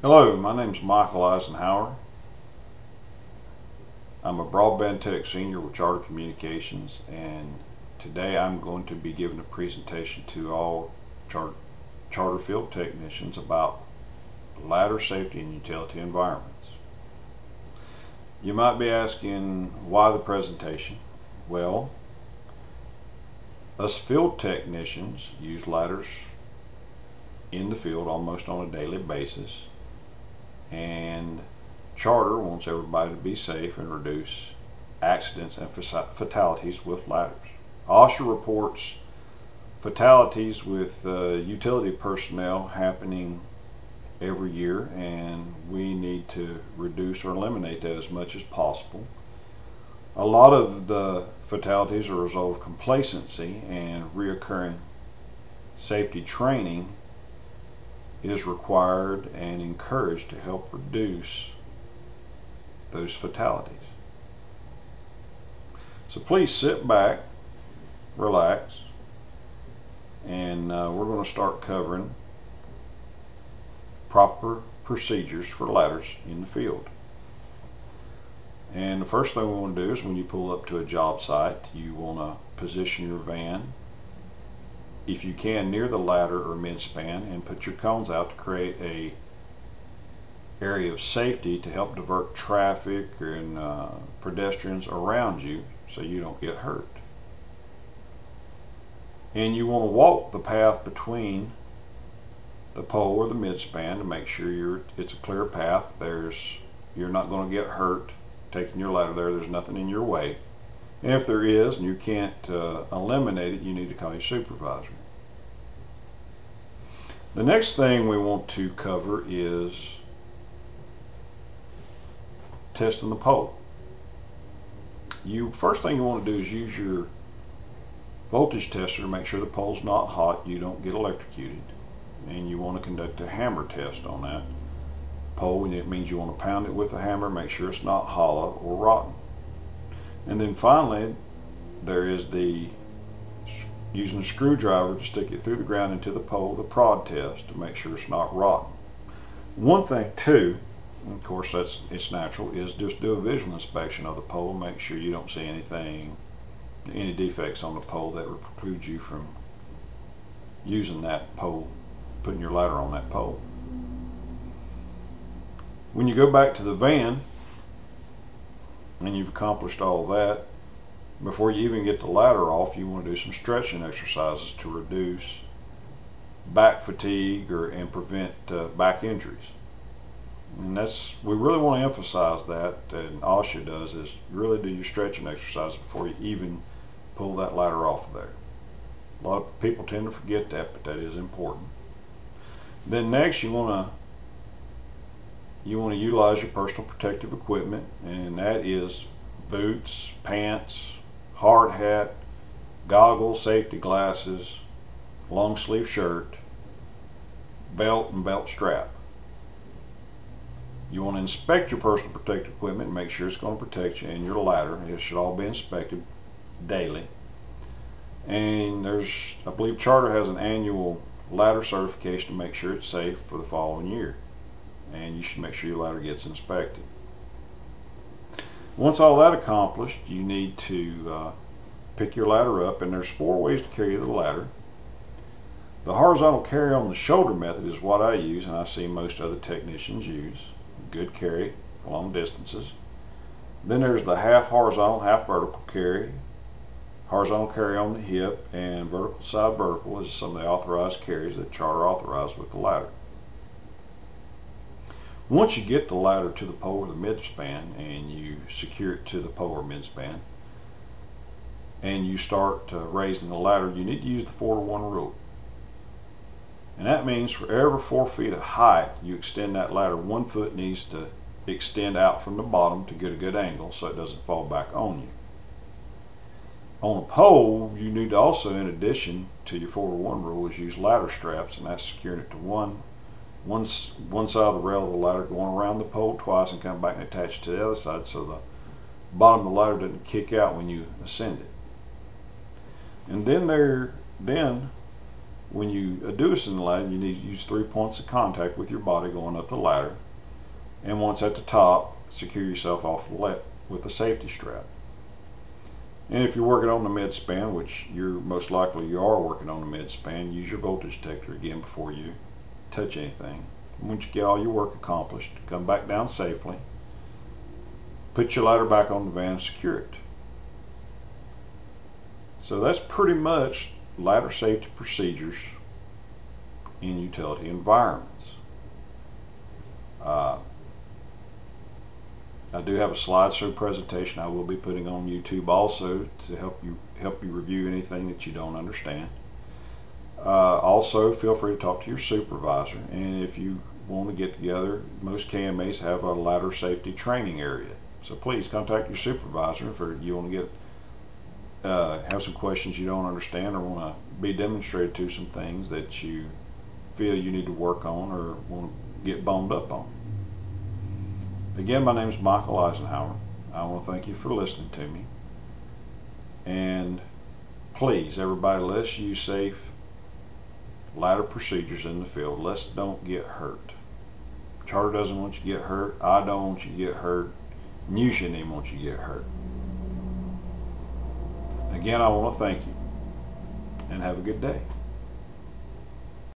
Hello, my name is Michael Eisenhower. I'm a broadband tech senior with Charter Communications, and today I'm going to be giving a presentation to all charter field technicians about ladder safety in utility environments. You might be asking, why the presentation? Well, us field technicians use ladders in the field almost on a daily basis, and Charter wants everybody to be safe and reduce accidents and fatalities with ladders. OSHA reports fatalities with utility personnel happening every year, and we need to reduce or eliminate that as much as possible. A lot of the fatalities are a result of complacency, and reoccurring safety training is required and encouraged to help reduce those fatalities. So please sit back, relax, and we're going to start covering proper procedures for ladders in the field. And the first thing we want to do is, when you pull up to a job site, you want to position your van, if you can, near the ladder or midspan, and put your cones out to create a area of safety to help divert traffic and pedestrians around you so you don't get hurt. And you want to walk the path between the pole or the midspan to make sure it's a clear path. You're not going to get hurt taking your ladder there. There's nothing in your way. And if there is and you can't eliminate it, you need to call your supervisor. The next thing we want to cover is testing the pole. First thing you want to do is use your voltage tester to make sure the pole's not hot, you don't get electrocuted. And you want to conduct a hammer test on that pole, and it means you want to pound it with a hammer, make sure it's not hollow or rotten. And then finally, there is using a screwdriver to stick it through the ground into the pole, the prod test, to make sure it's not rotten. One thing too, and of course it's natural, is just do a visual inspection of the pole, make sure you don't see any defects on the pole that would preclude you from using that pole, putting your ladder on that pole. When you go back to the van and you've accomplished all that, before you even get the ladder off, you want to do some stretching exercises to reduce back fatigue and prevent back injuries. And we really want to emphasize that, and OSHA does, is really do your stretching exercises before you even pull that ladder off of there. A lot of people tend to forget that, but that is important. Then next, you want to utilize your personal protective equipment, and that is boots, pants, hard hat, goggles, safety glasses, long sleeve shirt, belt, and belt strap. You want to inspect your personal protective equipment and make sure it's going to protect you and your ladder. It should all be inspected daily. And I believe Charter has an annual ladder certification to make sure it's safe for the following year. And you should make sure your ladder gets inspected. Once all that accomplished, you need to pick your ladder up, and there's 4 ways to carry the ladder. The horizontal carry on the shoulder method is what I use, and I see most other technicians use. Good carry for long distances. Then there's the half horizontal, half vertical carry. Horizontal carry on the hip and vertical side vertical is some of the authorized carries that Charter authorized with the ladder. Once you get the ladder to the pole or the midspan and you secure it to the pole or midspan and you start raising the ladder, you need to use the 4-to-1 rule. And that means for every 4 feet of height you extend that ladder, 1 foot needs to extend out from the bottom to get a good angle so it doesn't fall back on you. On a pole, you need to also, in addition to your 4-to-1 rule, is use ladder straps, and that's securing it to one side of the rail of the ladder, going around the pole twice and come back and attach it to the other side so the bottom of the ladder doesn't kick out when you ascend it. And then when you do ascend the ladder, you need to use 3 points of contact with your body going up the ladder. And once at the top, secure yourself off with a safety strap. And if you're working on the mid span, which you're most likely you are working on the mid span, use your voltage detector again before you touch anything. Once you get all your work accomplished, come back down safely, put your ladder back on the van and secure it. So that's pretty much ladder safety procedures in utility environments. I do have a slideshow presentation I will be putting on YouTube also to help you review anything that you don't understand. Also, feel free to talk to your supervisor, and if you want to get together, most KMAs have a ladder safety training area. So please contact your supervisor if you want to get have some questions you don't understand or want to be demonstrated to some things that you feel you need to work on or want to get boned up on. Again, my name is Michael Eisenhower. I want to thank you for listening to me. And please, everybody, let's use safe ladder procedures in the field. Let's don't get hurt. Charter doesn't want you to get hurt. I don't want you to get hurt. And you shouldn't even want you to get hurt. Again, I want to thank you and have a good day.